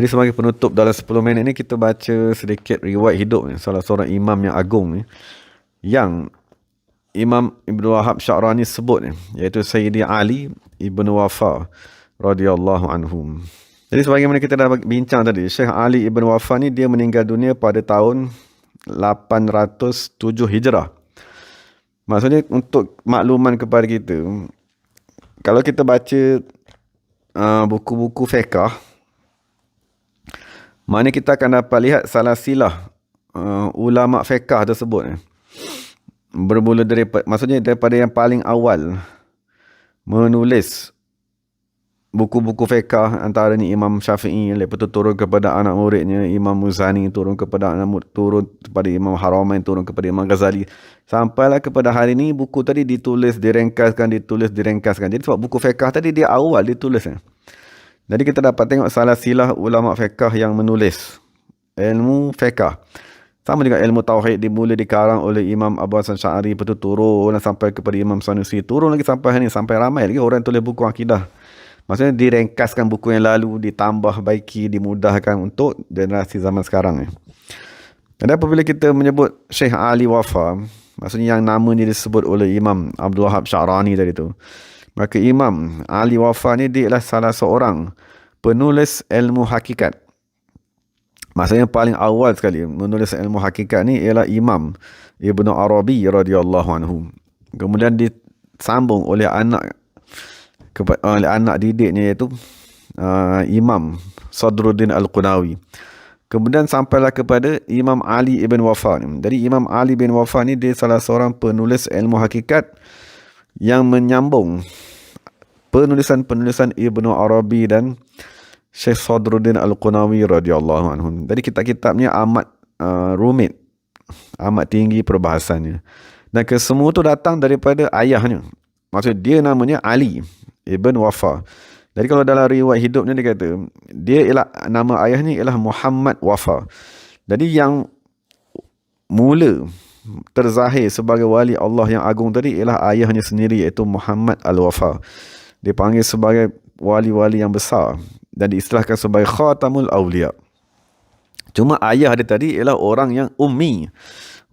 Jadi sebagai penutup dalam 10 minit ni, kita baca sedikit riwayat hidup ni, salah seorang imam yang agung ni, yang Imam Ibn Wahab Sya'rani sebut ni, iaitu Sayyidi Ali Ibn Wafa radhiyallahu anhum. Jadi sebagaimana kita dah bincang tadi, Syekh Ali Ibn Wafa ni dia meninggal dunia pada tahun 807 Hijrah. Maksudnya untuk makluman kepada kita, kalau kita baca buku-buku fiqh, mana kita akan dapat lihat salah silah ulama fiqh tersebut bermula daripada yang paling awal menulis buku-buku fiqh, antara ni Imam Syafi'i, lepas tu turun kepada anak muridnya Imam Muzani, turun kepada Imam Haramain, turun kepada Imam Ghazali, sampailah kepada hari ni buku tadi ditulis, direngkaskan. Jadi sebab buku fiqh tadi dia awal ditulis. Jadi kita dapat tengok salah silah ulama fiqh yang menulis ilmu fiqh. Sama juga ilmu tauhid, dimula dikarang oleh Imam Abu Hasan Sya'ari, lepas tu turun sampai kepada Imam Sanusi, turun lagi sampai hari ni, sampai ramai lagi orang tulis buku akidah. Maksudnya direngkaskan buku yang lalu, ditambah baiki, dimudahkan untuk generasi zaman sekarang. Dan apabila kita menyebut Syekh Ali Wafa, maksudnya yang namanya disebut oleh Imam Abdul Wahab Sya'rani tadi tu, maka Imam Ali Wafa ni dia adalah salah seorang penulis ilmu hakikat. Maksudnya paling awal sekali menulis ilmu hakikat ni ialah Imam Ibn Arabi radhiyallahu anhu. Kemudian disambung oleh anak didiknya, iaitu Imam Sadruddin Al-Qunawi. Kemudian sampailah kepada Imam Ali Ibn Wafa ni. Jadi Imam Ali bin Wafa ni dia salah seorang penulis ilmu hakikat yang menyambung penulisan Ibn Arabi dan Syekh Sadruddin Al-Qunawi radhiyallahu anhu. Jadi kitab-kitabnya amat rumit, amat tinggi perbahasannya. Dan kesemua tu datang daripada ayahnya. Maksud dia namanya Ali Ibn Wafa. Jadi kalau dalam riwayat hidupnya dia kata, nama ayahnya ialah Muhammad Wafa. Jadi yang mula terzahir sebagai wali Allah yang agung tadi ialah ayahnya sendiri, iaitu Muhammad Al-Wafa. Dipanggil sebagai wali-wali yang besar dan diistilahkan sebagai Khatamul Awliya. Cuma ayah dia tadi ialah orang yang ummi.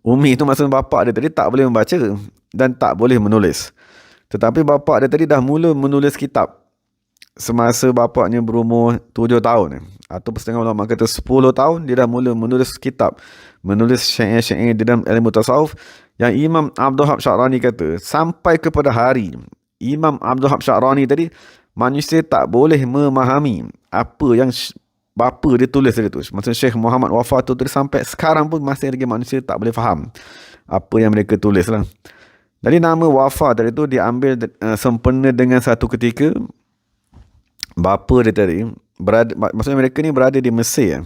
Ummi itu maksudnya bapa dia tadi tak boleh membaca dan tak boleh menulis. Tetapi bapa dia tadi dah mula menulis kitab semasa bapaknya berumur 7 tahun. Atau setengah ulama kata 10 tahun dia dah mula menulis kitab, menulis syair-syair di dalam ilmu tasawuf, yang Imam Abdul Wahab Sya'rani kata sampai kepada hari Imam Abdul Wahab Sya'rani tadi, manusia tak boleh memahami apa yang bapa dia tulis tadi tu. Maksudnya Syekh Muhammad Wafa tu tadi, sampai sekarang pun masih lagi manusia tak boleh faham apa yang mereka tulis lah. Jadi nama Wafa tadi tu diambil sempena dengan satu ketika bapa dia tadi maksudnya mereka ni berada di Mesir.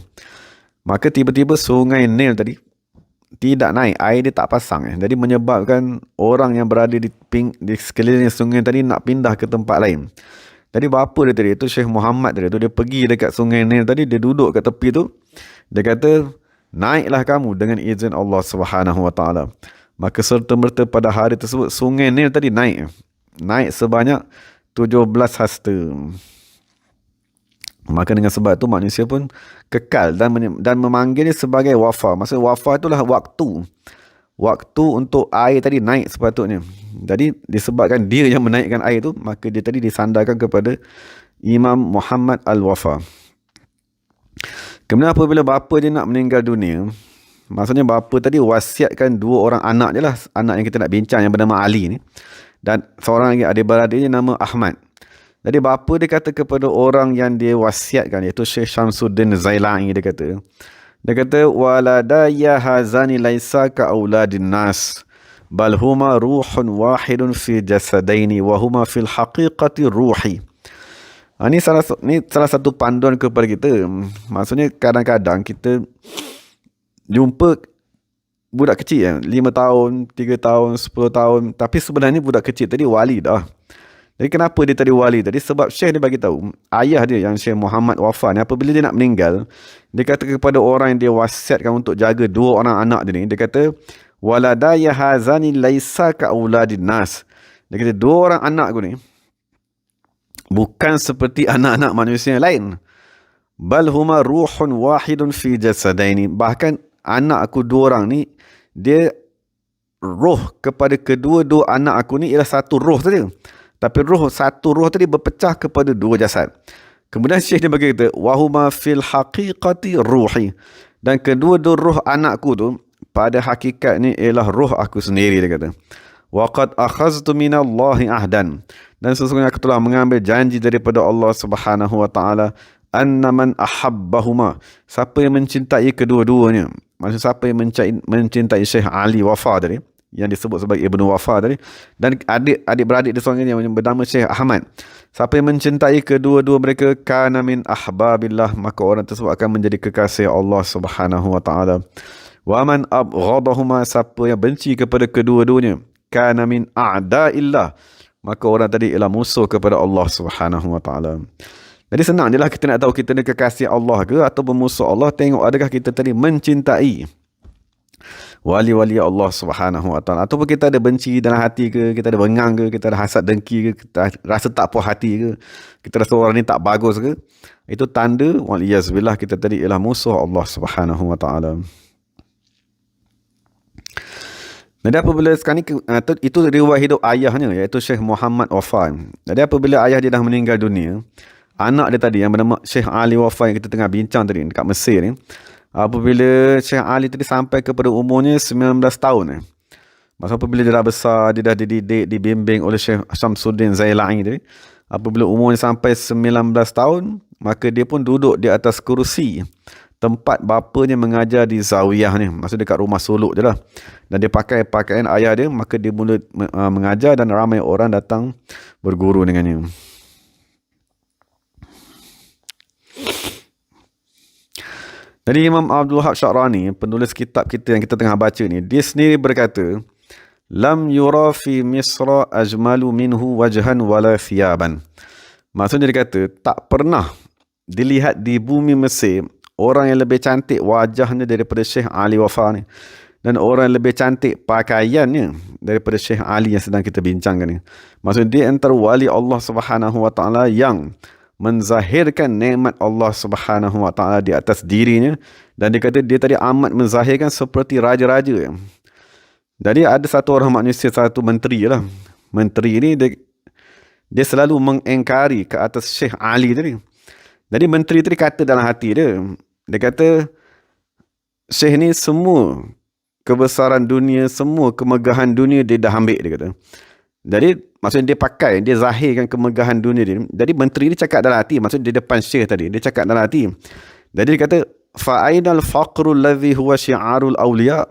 Maka tiba-tiba sungai Nil tadi tidak naik, air dia tak pasang. Jadi menyebabkan orang yang berada di sekeliling sungai tadi nak pindah ke tempat lain. Jadi bapa dia tadi, itu Syekh Muhammad tadi tu, dia pergi dekat sungai Nil tadi, dia duduk kat tepi tu, dia kata, naiklah kamu dengan izin Allah Subhanahu Wa Taala. Maka serta-merta pada hari tersebut sungai Nil tadi naik sebanyak 17 hasta. Maka dengan sebab itu manusia pun kekal dan memanggilnya sebagai Wafa. Maksudnya Wafa itulah waktu untuk air tadi naik sepatutnya. Jadi disebabkan dia yang menaikkan air itu, maka dia tadi disandarkan kepada Imam Muhammad Al-Wafa. Kemudian apabila bapa dia nak meninggal dunia, maksudnya bapa tadi wasiatkan 2 orang anak je lah, anak yang kita nak bincang yang bernama Ali ni, dan seorang lagi adik-beradiknya nama Ahmad. Jadi bapa dia kata kepada orang yang dia wasiatkan, iaitu Syekh Syamsuddin Zailani, dia kata waladaya hazani laisa ka auladin nas bal huma ruhun wahidun fi jasadaini wa huma fil haqiqati ruhi. Ini salah satu panduan kepada kita. Maksudnya kadang-kadang kita jumpa budak kecil 5 tahun, 3 tahun, 10 tahun, tapi sebenarnya budak kecil tadi wali dah. Jadi kenapa dia tadi wali tadi? Sebab Syekh dia bagi tahu, ayah dia yang Syekh Muhammad Wafa ni, apabila dia nak meninggal, dia kata kepada orang yang dia wasiatkan untuk jaga 2 orang anak dia ni, dia kata waladaya hazani laisa ka auladin nas. Dia kata 2 orang anak aku ni bukan seperti anak-anak manusia yang lain. bal huma ruhun wahidun fi jasadaini. Bahkan anak aku dua orang ni, dia roh kepada kedua-dua anak aku ni ialah satu roh saja. Tapi satu roh tadi berpecah kepada dua jasad. Kemudian Syekh dia berkata, wahuma fil haqiqati ruhi. Dan kedua-dua roh anakku tu pada hakikat ni ialah roh aku sendiri, dia kata. Wa qad akhaztu minallahi ahdan. Dan sesungguhnya aku telah mengambil janji daripada Allah Subhanahu wa taala, anna man ahabbahuma, siapa yang mencintai kedua-duanya, maksud siapa yang mencintai Syekh Ali Wafa tadi, yang disebut sebagai Ibnu Wafa tadi, dan adik-beradik dia seorang yang bernama Syekh Ahmad, siapa yang mencintai kedua-dua mereka, kana min ahbabillah, maka orang tersebut akan menjadi kekasih Allah Subhanahu wa taala. Wa man abghadahuma, siapa yang benci kepada kedua-duanya, kana min a'daillah, maka orang tadi ialah musuh kepada Allah Subhanahu wa taala. Jadi senang je lah kita nak tahu kita ni kekasih Allah ke atau bermusuh Allah, tengok adakah kita tadi mencintai wali-wali Allah Subhanahu wa taala, ataupun kita ada benci dalam hati ke, kita ada bengang ke, kita ada hasad dengki ke, kita rasa tak puas hati ke, kita rasa orang ni tak bagus ke, itu tanda waliyazbillah kita tadi ialah musuh Allah Subhanahu wa taala. Jadi apabila sekarang ni, itu riwayat hidup ayahnya, iaitu Syekh Muhammad Wafa. Jadi apabila ayah dia dah meninggal dunia, anak dia tadi yang bernama Syekh Ali Wafa yang kita tengah bincang tadi dekat Mesir ni, apabila Syekh Ali tadi sampai kepada umurnya 19 tahun, masa apabila dia dah besar, dia dah dididik, dibimbing oleh Syekh Syamsuddin Zailai tadi, apabila umurnya sampai 19 tahun, maka dia pun duduk di atas kerusi tempat bapanya mengajar di Zawiyah ni, maksud dekat rumah suluk je lah, dan dia pakai pakaian ayah dia, maka dia mula mengajar dan ramai orang datang berguru dengannya. Jadi Imam Abdul Wahab Sya'rani, penulis kitab kita yang kita tengah baca ni, dia sendiri berkata, lam yura fi Misra ajmalu minhu wajhan wala thiyaban. Maksudnya dia kata, tak pernah dilihat di bumi Mesir orang yang lebih cantik wajahnya daripada Syekh Ali Wafa ni, dan orang yang lebih cantik pakaiannya daripada Syekh Ali yang sedang kita bincangkan ni. Maksudnya dia antara wali Allah Subhanahu wa taala yang menzahirkan nikmat Allah Subhanahu wa taala di atas dirinya, dan dia kata dia tadi amat menzahirkan seperti raja-raja. Jadi ada satu orang manusia, satu menteri lah. Menteri ni dia selalu mengingkari ke atas Syekh Ali tadi. Jadi menteri tadi kata dalam hati dia kata, Syekh ni semua kebesaran dunia, semua kemegahan dunia dia dah ambil, dia kata. Jadi maksudnya dia zahirkan kemegahan dunia dia. Jadi menteri ni cakap dalam hati, maksudnya di depan Syekh tadi, dia cakap dalam hati. Jadi dia kata, fa'ainal faqrul ladhi huwa syi'arul awliya,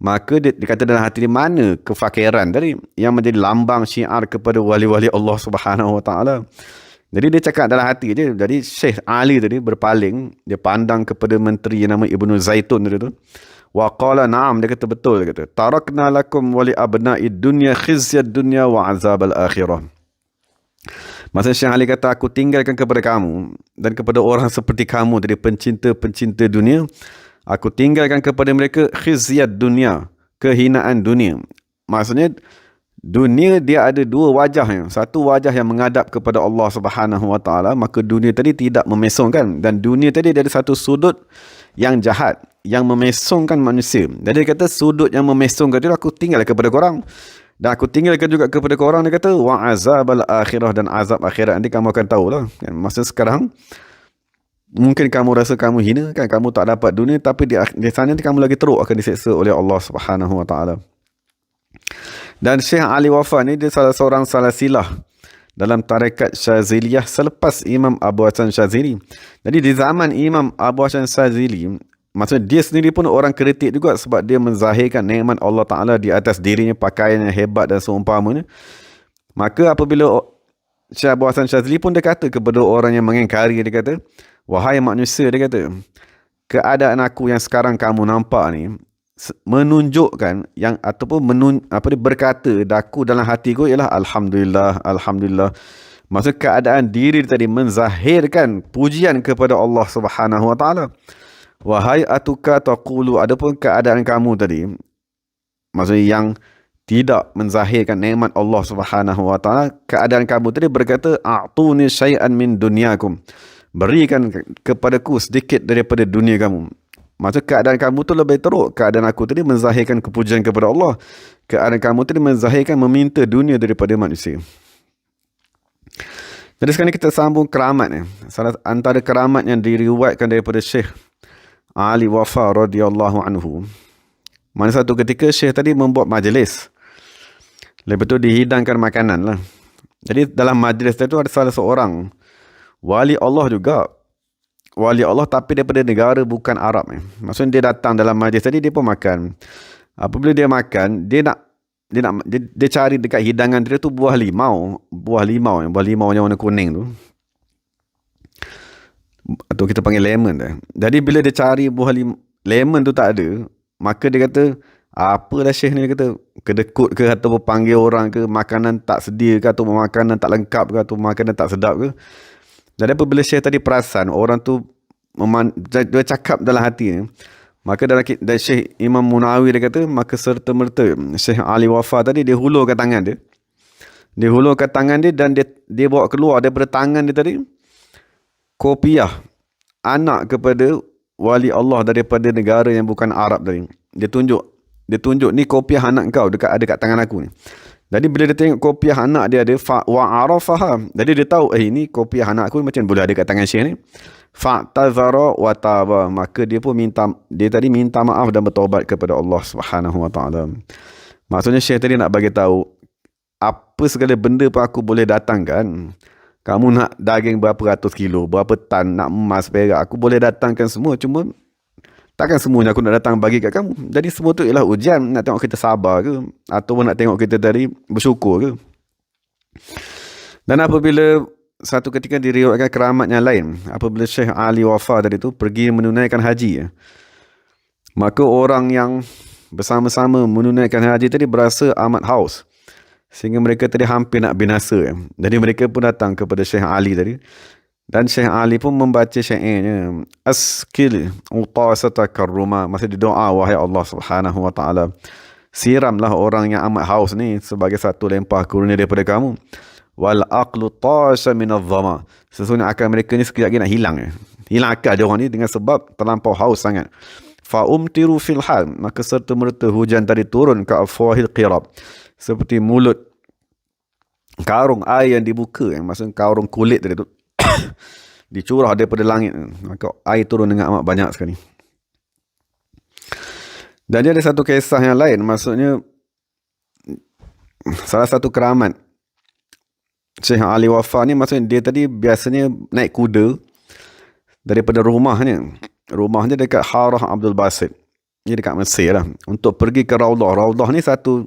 maka dia kata dalam hati dia, mana kefakiran tadi yang menjadi lambang syiar kepada wali-wali Allah Subhanahu wa taala. Jadi dia cakap dalam hati je. Jadi Syekh Ali tadi berpaling, dia pandang kepada menteri yang nama Ibnu Zaitun tadi tu. Wa qala na'am, dia kata betul, dia kata, tarakna lakum wa li abna'id dunya khizyad dunya wa azabal akhirah. Maksudnya Syekh Ali kata, aku tinggalkan kepada kamu dan kepada orang seperti kamu dari pencinta-pencinta dunia, aku tinggalkan kepada mereka khizyad dunya, kehinaan dunia. Maksudnya dunia dia ada dua wajahnya. Satu wajah yang menghadap kepada Allah Subhanahu wa taala, maka dunia tadi tidak memesongkan, dan dunia tadi dia ada satu sudut yang jahat yang memesongkan manusia. Jadi dia kata sudut yang memesongkan itu aku tinggal kepada korang, dan aku tinggalkan juga kepada korang, dia kata wa azabal akhirah, dan azab akhirat nanti kamu akan tahulah. Masa sekarang mungkin kamu rasa kamu hina kan, kamu tak dapat dunia, tapi di sana nanti kamu lagi teruk akan diseksa oleh Allah Subhanahu wa taala. Dan Syekh Ali Wafa ni dia salah seorang salasilah dalam tarekat Syaziliyah selepas Imam Abu Hasan Syazili. Jadi di zaman Imam Abu Hasan Syazili, maksudnya dia sendiri pun orang kritik juga, sebab dia menzahirkan nikmat Allah Ta'ala di atas dirinya, pakaian yang hebat dan seumpamanya. Maka apabila Syekh Abu Hasan Syazili pun dia kata kepada orang yang mengingkari, dia kata, wahai manusia, dia kata, keadaan aku yang sekarang kamu nampak ni menunjukkan yang ataupun berkata daku dalam hatiku ialah alhamdulillah, alhamdulillah. Maksud keadaan diri tadi menzahirkan pujian kepada Allah Subhanahu wa taala. Wahai atuka taqulu, adapun keadaan kamu tadi, maksudnya yang tidak menzahirkan nikmat Allah Subhanahu wa taala, keadaan kamu tadi berkata a'tuni syai'an min dunyakum, berikan kepadaku sedikit daripada dunia kamu. Maksud keadaan kamu tu lebih teruk. Keadaan aku tadi menzahirkan kepujian kepada Allah. Keadaan kamu tadi menzahirkan meminta dunia daripada manusia. Jadi sekarang kita sambung keramat. Salah antara keramat yang diriwayatkan daripada Syekh Ali Wafa radhiyallahu anhu. Mana satu ketika Syekh tadi membuat majlis. Lepas tu dihidangkan makanan lah. Jadi dalam majlis itu ada salah seorang wali Allah juga. Wali Allah tapi daripada negara bukan Arab. Maksudnya dia datang dalam majlis tadi, dia pun makan. Apabila dia makan, dia cari dekat hidangan dia tu buah limau yang warna kuning tu. Atau kita panggil lemon dah. Jadi bila dia cari buah lemon tu tak ada, maka dia kata, apalah Syekh ni, dia kata kedekut ke atau panggil orang ke, makanan tak sedia ke atau makanan tak lengkap ke atau makanan tak sedap ke. Jadi apabila Syekh tadi perasan orang tu dia cakap dalam hati ni, maka dalam Syekh Imam Munawi dia kata, maka serta-merta Syekh Ali Wafa tadi dia hulurkan tangan dia. Dia hulurkan tangan dia dan dia bawa keluar daripada tangan dia tadi kopiah anak kepada wali Allah daripada negara yang bukan Arab tadi. Dia tunjuk ni kopiah anak kau ada kat tangan aku ni. Jadi bila dia tengok kopiah anak dia ada wa arafaha. Jadi dia tahu ini kopiah anak aku macam boleh ada kat tangan Syekh ni. Fa'tazara wa taba. Maka dia pun minta maaf dan bertaubat kepada Allah Subhanahu wa taala. Maksudnya Syekh tadi nak bagi tahu apa segala benda pun aku boleh datangkan. Kamu nak daging berapa ratus kilo, berapa tan, nak emas, perak, aku boleh datangkan semua. Cuma takkan semuanya aku nak datang bagi kat kamu. Jadi semua tu ialah ujian. Nak tengok kita sabar ke, atau nak tengok kita tadi bersyukur ke. Dan apabila satu ketika diriwayatkan keramat yang lain, apabila Syekh Ali Wafa tadi tu pergi menunaikan haji, maka orang yang bersama-sama menunaikan haji tadi berasa amat haus, sehingga mereka tadi hampir nak binasa. Jadi mereka pun datang kepada Syekh Ali tadi. Dan Syekh Ali pun membaca syairnya. Askil utasataka rumah. Maksud dia doa, wahai Allah Subhanahu wa taala, siramlah orang yang amat haus ni sebagai satu lempah kurnia daripada kamu. Wal aqlu tasha min adh-dhama. Sesungguhnya akal mereka ni sekejap lagi nak hilang. Hilang akal dia orang ni dengan sebab terlampau haus sangat. Fa umtiru fil hal. Maka serta-merta hujan tadi turun ke afwahil qirab. Seperti mulut karung air yang dibuka. Maksudnya karung kulit tadi tu dicurah daripada langit. Maka air turun dengan amat banyak sekali. Dan dia ada satu kisah yang lain. Maksudnya salah satu keramat Syekh Ali Wafa ni, maksudnya dia tadi biasanya naik kuda daripada rumahnya dekat Harah Abdul Basit, ni dekat Mesir lah, untuk pergi ke Raudah. Raudah ni satu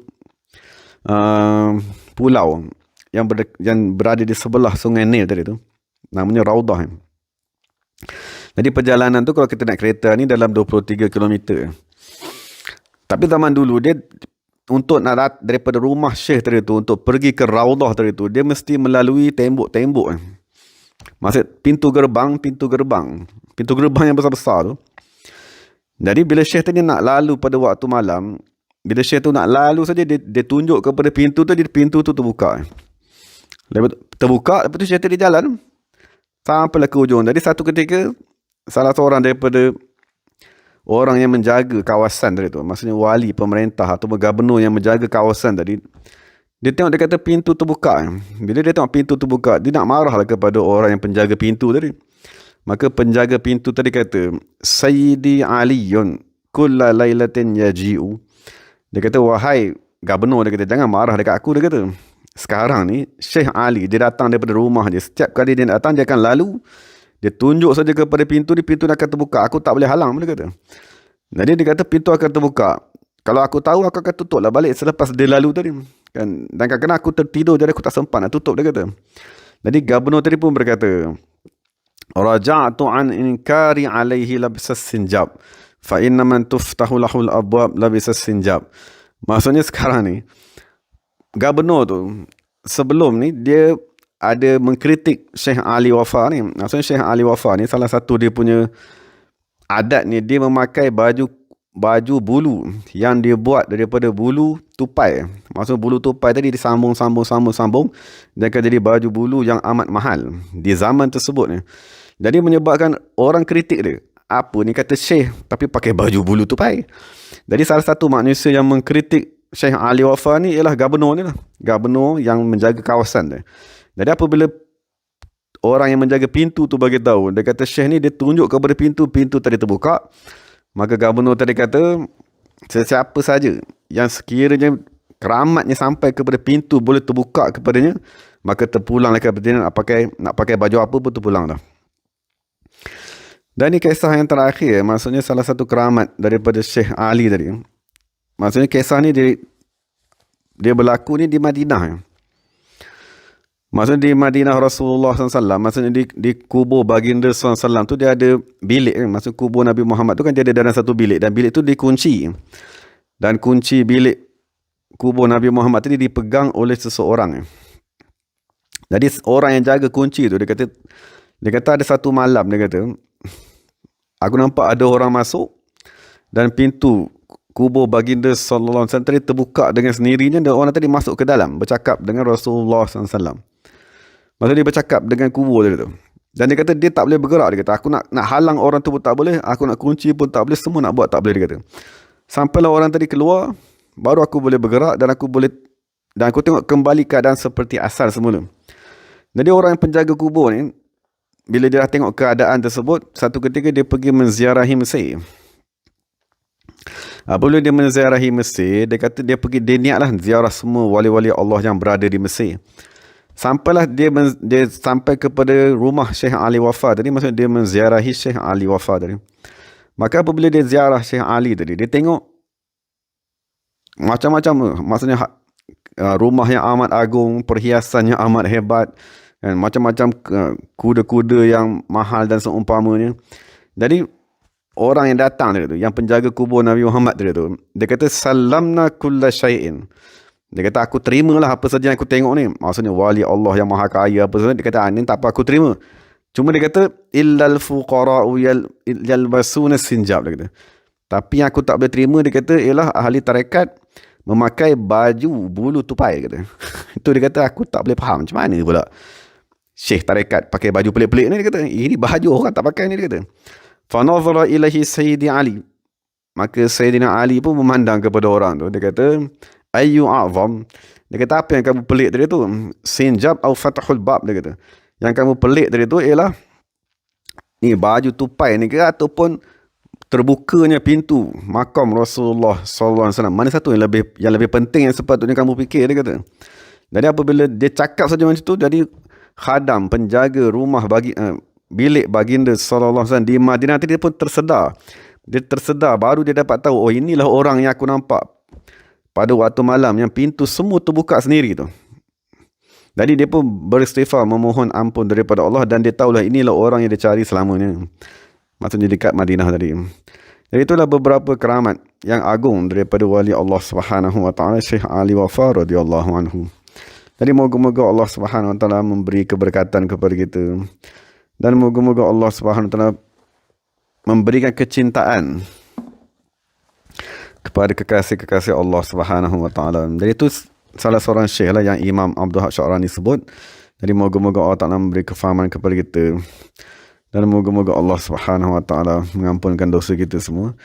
pulau yang berada di sebelah Sungai Nil tadi tu, namanya Raudah. Jadi perjalanan tu kalau kita naik kereta ni dalam 23 km. Tapi zaman dulu dia untuk nak daripada rumah Syekh tadi tu untuk pergi ke Raudah tadi tu, dia mesti melalui tembok-tembok. Maksud pintu gerbang yang besar-besar tu. Jadi bila Syekh tadi nak lalu pada waktu malam, bila Syekh tu nak lalu saja, dia tunjuk kepada pintu tu, pintu tu terbuka. Lepas tu Syekh tadi jalan sampailah ke ujung. Jadi satu ketika salah seorang daripada orang yang menjaga kawasan tadi tu, maksudnya wali pemerintah atau gubernur yang menjaga kawasan tadi, dia tengok, dia kata pintu terbuka. Bila dia tengok pintu terbuka, dia nak marahlah kepada orang yang penjaga pintu tadi. Maka penjaga pintu tadi kata, Sayyidi Aliyun kulla laylatin yaji'u. Dia kata, wahai gubernur, dia kata, jangan marah dekat aku. Dia kata, sekarang ni Syekh Ali dia datang daripada rumah dia. Setiap kali dia datang, dia akan lalu, dia tunjuk saja kepada pintu ni, pintu akan terbuka. Aku tak boleh halang, dia kata. Jadi dia kata pintu akan terbuka. Kalau aku tahu, aku akan tutup lah balik selepas dia lalu tadi. Dan kadang-kadang aku tertidur, jadi aku tak sempat nak tutup, dia kata. Jadi gubernur tadi pun berkata, Raja'tu an inkari alaihi labisas sinjab. Fa inna man tuftahu lahul abwab labisas sinjab. Maksudnya sekarang ni, gubernur tu, sebelum ni, dia ada mengkritik Syekh Ali Wafa ni. Maksudnya Syekh Ali Wafa ni, salah satu dia punya adat ni, dia memakai baju bulu yang dia buat daripada bulu tupai. Maksudnya bulu tupai tadi disambung dan akan jadi baju bulu yang amat mahal di zaman tersebut ni. Jadi menyebabkan orang kritik dia. Apa ni kata Syekh tapi pakai baju bulu tupai. Jadi salah satu manusia yang mengkritik Syekh Ali Wafa ni ialah gubernur ni lah. Gubernur yang menjaga kawasan dia. Jadi apabila orang yang menjaga pintu tu bagi tahu, dia kata Syekh ni dia tunjuk kepada pintu, pintu tadi terbuka. Maka gubernur tadi kata, sesiapa saja yang sekiranya keramatnya sampai kepada pintu boleh terbuka kepadanya, maka terpulanglah kepadanya, nak pakai baju apa pun terpulang dah. Dan ni kisah yang terakhir, maksudnya salah satu keramat daripada Syekh Ali tadi. Maksudnya kisah ni dia berlaku ni di Madinah. Maksudnya di Madinah Rasulullah SAW, maksudnya di kubur baginda SAW tu dia ada bilik. Maksud kubur Nabi Muhammad tu kan dia ada dalam satu bilik. Dan bilik tu dikunci. Dan kunci bilik kubur Nabi Muhammad tadi dipegang oleh seseorang. Jadi orang yang jaga kunci tu, dia kata ada satu malam, dia kata, aku nampak ada orang masuk dan pintu kubur baginda sallallahu alaihi wasallam tadi terbuka dengan sendirinya dan orang tadi masuk ke dalam bercakap dengan Rasulullah SAW. Maksudnya dia bercakap dengan kubur tadi tu. Dan dia kata dia tak boleh bergerak. Dia kata aku nak halang orang tu pun tak boleh, aku nak kunci pun tak boleh, semua nak buat tak boleh, dia kata. Sampailah orang tadi keluar, baru aku boleh bergerak dan aku tengok kembali keadaan seperti asal semula. Jadi orang yang penjaga kubur ni, bila dia dah tengok keadaan tersebut, satu ketika dia pergi menziarahi Mesir. Apabila dia menziarahi Mesir, dia kata dia niatlah ziarah semua wali-wali Allah yang berada di Mesir. Sampailah dia sampai kepada rumah Syekh Ali Wafa tadi, maksudnya dia menziarahi Syekh Ali Wafa tadi. Maka apabila dia ziarah Syekh Ali tadi, dia tengok macam-macam, maksudnya rumah yang amat agung, perhiasan yang amat hebat, kan, macam-macam kuda-kuda yang mahal dan seumpamanya. Jadi orang yang datang dia tu, yang penjaga kubur Nabi Muhammad tu, dia kata salamna kulla syai'in. Dia kata aku terimalah apa saja yang aku tengok ni. Maksudnya wali Allah yang maha kaya apa saja. Dia kata ni tak apa aku terima. Cuma dia kata illal fuqara'u yalbasuna sinjab, dia kata. Tapi yang aku tak boleh terima, dia kata, ialah ahli tarekat memakai baju bulu tupai, dia kata. Itu dia kata aku tak boleh faham macam mana pula Syekh tarekat pakai baju pelik-pelik ni, dia kata. Ini baju orang tak pakai ni, dia kata. Fa nazara ilaihi Sayyidi Ali. Maka Sayyidina Ali pun memandang kepada orang tu. Dia kata ayyu a'zam. Dia kata apa yang kamu pelik tadi tu? Sinjab atau fathul bab, dia kata. Yang kamu pelik tadi tu ialah ni baju tupai ni ke ataupun terbukanya pintu makam Rasulullah sallallahu alaihi wasallam. Mana satu yang lebih penting yang sepatutnya kamu fikir, dia kata. Jadi apabila dia cakap saja macam tu, jadi khadam penjaga rumah bilik baginda sallallahu alaihi wasallam di Madinah tadi pun tersedar. Dia tersedar, baru dia dapat tahu, oh inilah orang yang aku nampak pada waktu malam yang pintu semua terbuka sendiri tu. Jadi dia pun beristighfar memohon ampun daripada Allah dan dia tahulah inilah orang yang dia cari selamanya. Maksudnya dekat Madinah tadi. Jadi itulah beberapa keramat yang agung daripada wali Allah Subhanahu wa taala Syekh Ali Wafa radhiyallahu anhu. Jadi moga-moga Allah Subhanahu wa taala memberi keberkatan kepada kita. Dan moga-moga Allah Subhanahu wa taala memberikan kecintaan kepada kekasih-kekasih Allah Subhanahu wa taala. Jadi itu salah seorang syekh lah yang Imam Abdul Haq Syarani sebut. Jadi moga-moga Allah Taala memberi kefahaman kepada kita. Dan moga-moga Allah Subhanahu wa taala mengampunkan dosa kita semua.